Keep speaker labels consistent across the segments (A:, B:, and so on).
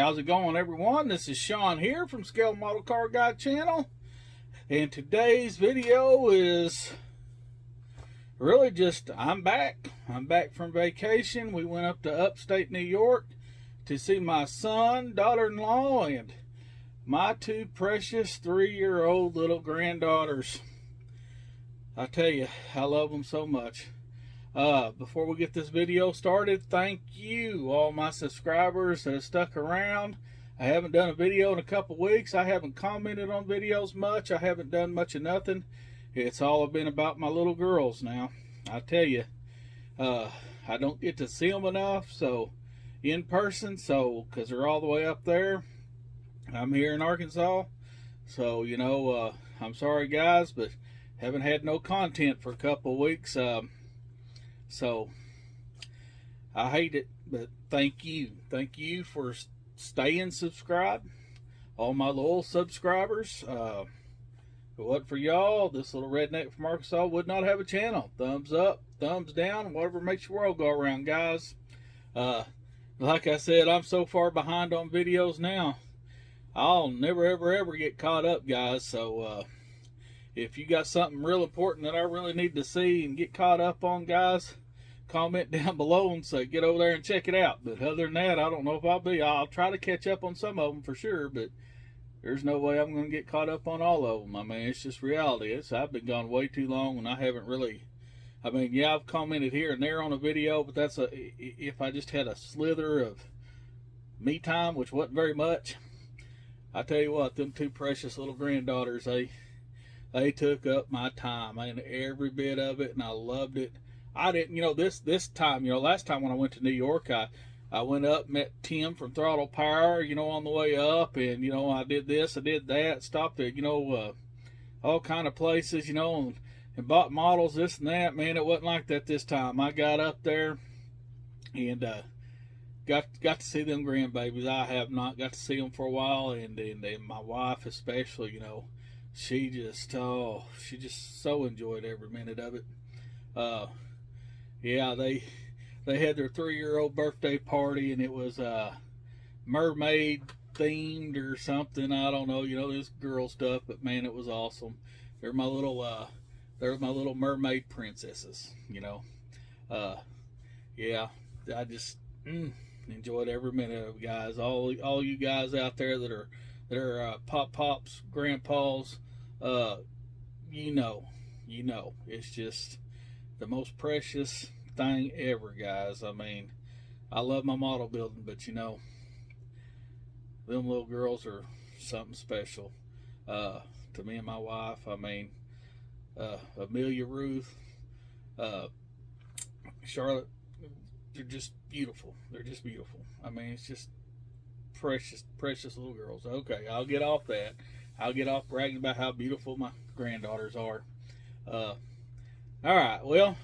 A: how's it going, everyone? This is Sean here from Scale Model Car Guy channel, and today's video is really just I'm back from vacation. We went up to upstate New York to see my son, daughter-in-law, and my two precious 3-year-old little granddaughters. I tell you, I love them so much. Before we get this video started, thank you, all my subscribers that have stuck around. I haven't done a video in a couple weeks. I haven't commented on videos much. I haven't done much of nothing. It's all been about my little girls now. I tell you, I don't get to see them enough, so in person, because they're all the way up there. I'm here in Arkansas, so I'm sorry guys, but haven't had no content for a couple of weeks. So I hate it, but thank you for staying subscribed, all my loyal subscribers. If it wasn't for y'all, this little redneck from Arkansas would not have a channel. Thumbs up, thumbs down, whatever makes your world go around, guys. Like I said, I'm so far behind on videos now, I'll never ever get caught up, guys. So if you got something real important that I really need to see and get caught up on, guys, comment down below and say get over there and check it out. But other than that, I don't know if I'll try to catch up on some of them for sure, but there's no way I'm going to get caught up on all of them. I mean, it's just reality. I've been gone way too long, and I haven't really, yeah, I've commented here and there on a video, but that's if I just had a slither of me time, which wasn't very much. I tell you what, them two precious little granddaughters, they took up my time and every bit of it, and I loved it. I didn't, this time, last time when I went to New York, I went up, met Tim from Throttle Power, on the way up, and, I did this, I did that, stopped at, all kind of places, and bought models, this and that. Man, it wasn't like that this time. I got up there and got to see them grandbabies. I have not got to see them for a while, and my wife especially, she just so enjoyed every minute of it. Yeah, they had their 3-year-old birthday party, and it was mermaid themed or something. I don't know, this girl stuff, but man, it was awesome. They're my little mermaid princesses, yeah, I just enjoyed every minute of it, guys. All you guys out there that are pops, grandpas, it's just the most precious thing ever, guys. I mean, I love my model building, but them little girls are something special to me and my wife. I mean, Amelia, Ruth, Charlotte, they're just beautiful. They're just beautiful. I mean, it's just precious little girls. Okay, I'll get off that. I'll get off bragging about how beautiful my granddaughters are. All right, well,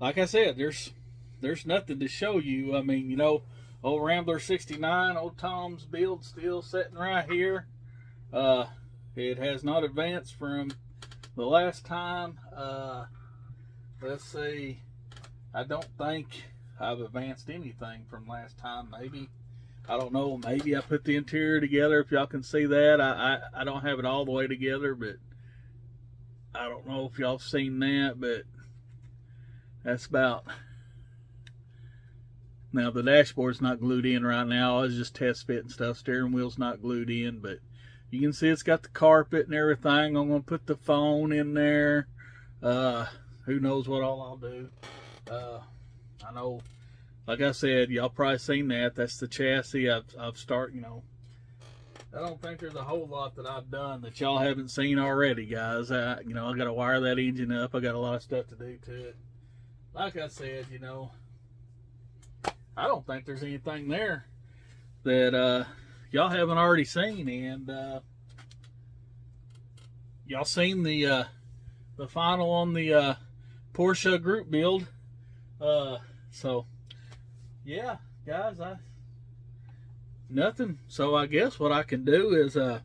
A: like I said, there's nothing to show you. I mean, old Rambler 69, old Tom's build still sitting right here. It has not advanced from the last time. Let's see, I don't think I've advanced anything from last time. Maybe, I don't know, maybe I put the interior together, if y'all can see that. I don't have it all the way together, but I don't know if y'all seen that, but that's about. Now the dashboard's not glued in right now. I was just test fitting stuff. Steering wheel's not glued in, but you can see it's got the carpet and everything. I'm gonna put the phone in there. Who knows what all I'll do. I know, like I said, y'all probably seen that. That's the chassis. I've started, I don't think there's a whole lot that I've done that y'all haven't seen already, guys. I got to wire that engine up. I got a lot of stuff to do to it. Like I said, I don't think there's anything there that y'all haven't already seen. And y'all seen the final on the Porsche group build. So yeah, guys, nothing. So I guess what I can do is a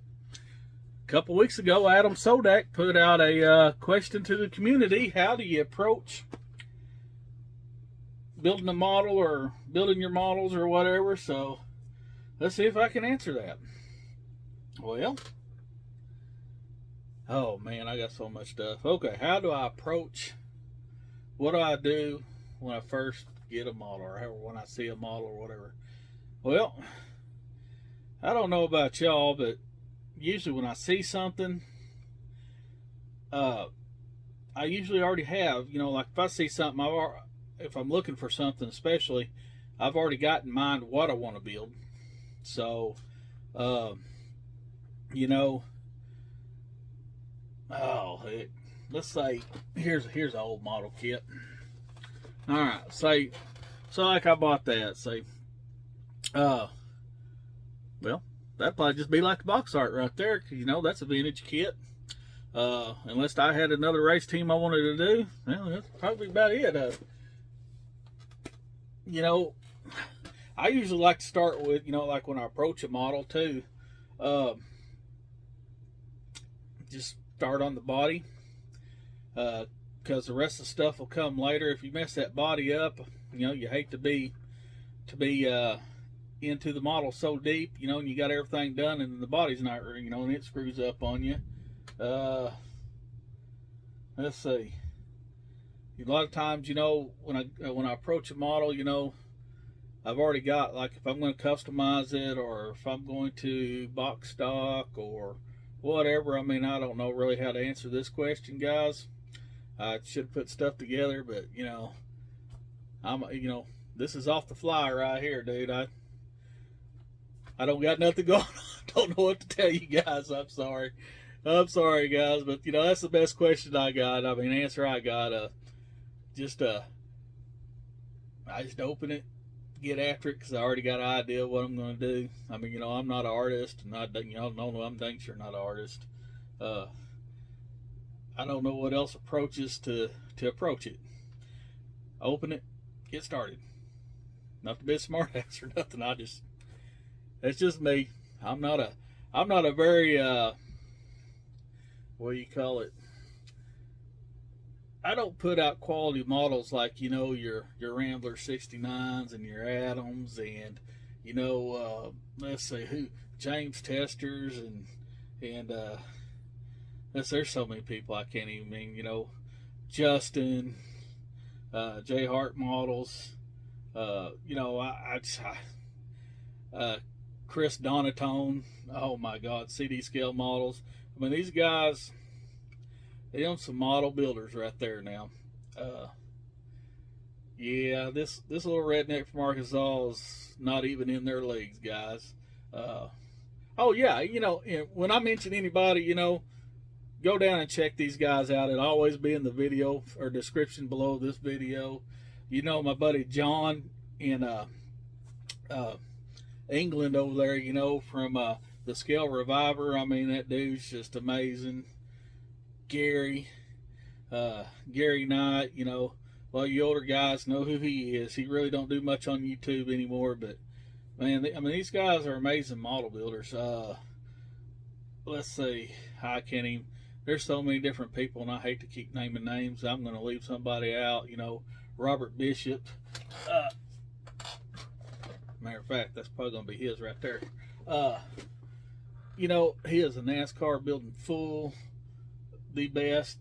A: couple weeks ago, Adam Sodak put out a question to the community: how do you approach building a model or building your models or whatever? So let's see if I can answer that. Well, oh man, I got so much stuff. Okay, how do I approach? What do I do when I first get a model, or when I see a model, or whatever? Well, I don't know about y'all, but usually when I see something, I usually already have, like if I see something, if I'm looking for something especially, I've already got in mind what I want to build. So, you know, let's say here's an old model kit. All right, so like I bought that. Well, that'd probably just be like the box art right there, 'cause that's a vintage kit. Unless I had another race team I wanted to do, well, that's probably about it. I usually like to start with, like when I approach a model too, just start on the body, because the rest of the stuff will come later. If you mess that body up, you hate to be into the model so deep, and you got everything done and the body's not, and it screws up on you. Let's see. A lot of times, when I approach a model, I've already got, like, if I'm going to customize it, or if I'm going to box stock or whatever. I mean, I don't know really how to answer this question, guys. I should put stuff together, but this is off the fly right here, dude. I don't got nothing going on. Don't know what to tell you guys. I'm sorry, guys, but that's the best question I got. I mean, answer I got. I just open it, get after it, because I already got an idea of what I'm going to do. I mean, I'm not an artist, and I'm dang sure not an artist. I don't know what else approaches to approach it. Open it, get started. Not to be a smart ass or nothing. That's just me. I'm not a very what do you call it? I don't put out quality models like your Rambler 69s and your Adams, and let's say James Testers, and there's so many people I can't even mean. Justin, J Hart models. Chris Donatone. Oh my God, CD scale models. I mean, these guys, they own some model builders right there now. Yeah, this little redneck from Arkansas is not even in their leagues, guys. Oh yeah, when I mention anybody, go down and check these guys out. It'll always be in the video or description below this video. My buddy John in England over there, from the Scale Reviver. I mean, that dude's just amazing. Gary Knight, well, you older guys know who he is. He really don't do much on YouTube anymore, but man, I mean, these guys are amazing model builders. Let's see, I can't even. There's so many different people, and I hate to keep naming names. I'm going to leave somebody out. Robert Bishop. Matter of fact, that's probably going to be his right there. He is a NASCAR building full, the best.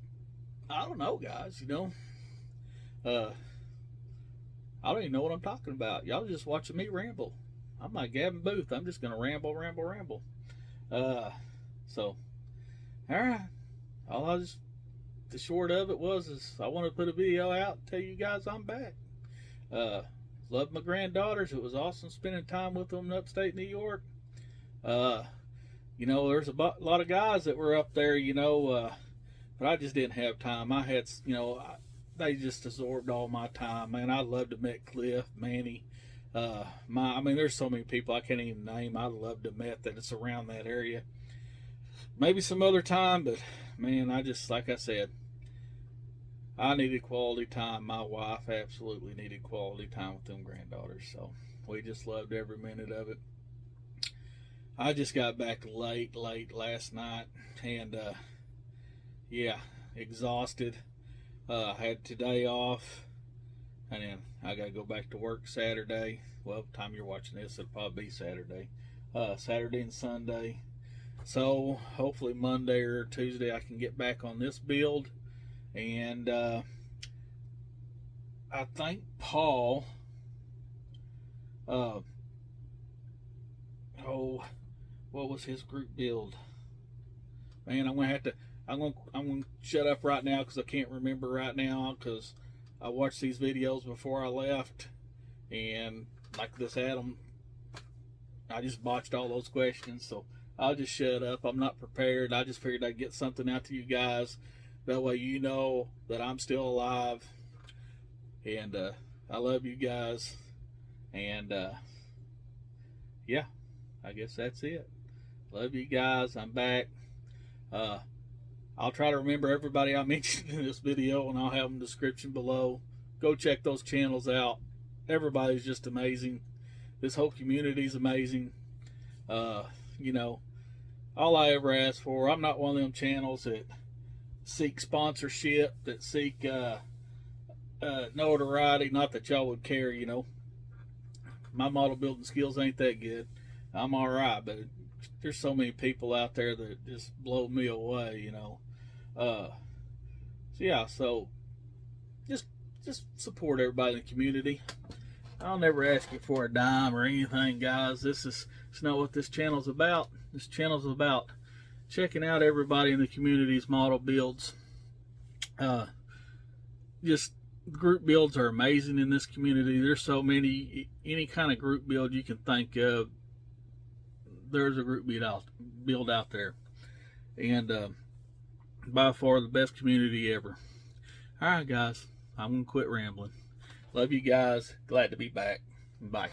A: I don't know, guys. I don't even know what I'm talking about. Y'all just watching me ramble. I'm like Gavin Booth. I'm just going to ramble. So, all right. The short of it is I want to put a video out and tell you guys I'm back. Love my granddaughters. It was awesome spending time with them in upstate New York. There's a lot of guys that were up there, but I just didn't have time. I had, they just absorbed all my time, man. I loved to meet Cliff, Manny. There's so many people I can't even name. I loved to meet that it's around that area. Maybe some other time, but man, like I said, I needed quality time. My wife absolutely needed quality time with them granddaughters, so we just loved every minute of it. I just got back late last night, and exhausted. Had today off, and then I got to go back to work Saturday. Well, by the time you're watching this, it'll probably be Saturday. Saturday and Sunday. So hopefully Monday or Tuesday I can get back on this build. And I think Paul, oh, what was his group build? Man, I'm gonna shut up right now because I can't remember right now, because I watched these videos before I left, and like this Adam, I just botched all those questions, so I'll just shut up. I'm not prepared. I just figured I'd get something out to you guys. That way you know that I'm still alive. And I love you guys. And yeah, I guess that's it. Love you guys. I'm back. I'll try to remember everybody I mentioned in this video, and I'll have them in the description below. Go check those channels out. Everybody's just amazing. This whole community is amazing. You know, all I ever ask for, I'm not one of them channels that seek sponsorship, that seek notoriety. Not that y'all would care, you know. My model building skills ain't that good. I'm all right, but there's so many people out there that just blow me away, you know. So yeah, so just support everybody in the community. I'll never ask you for a dime or anything, guys. It's not what this channel's about. This channel's about checking out everybody in the community's model builds. Just group builds are amazing in this community. There's so many, any kind of group build you can think of, there's a group build out there. And by far the best community ever. Alright guys, I'm gonna quit rambling. Love you guys. Glad to be back. Bye.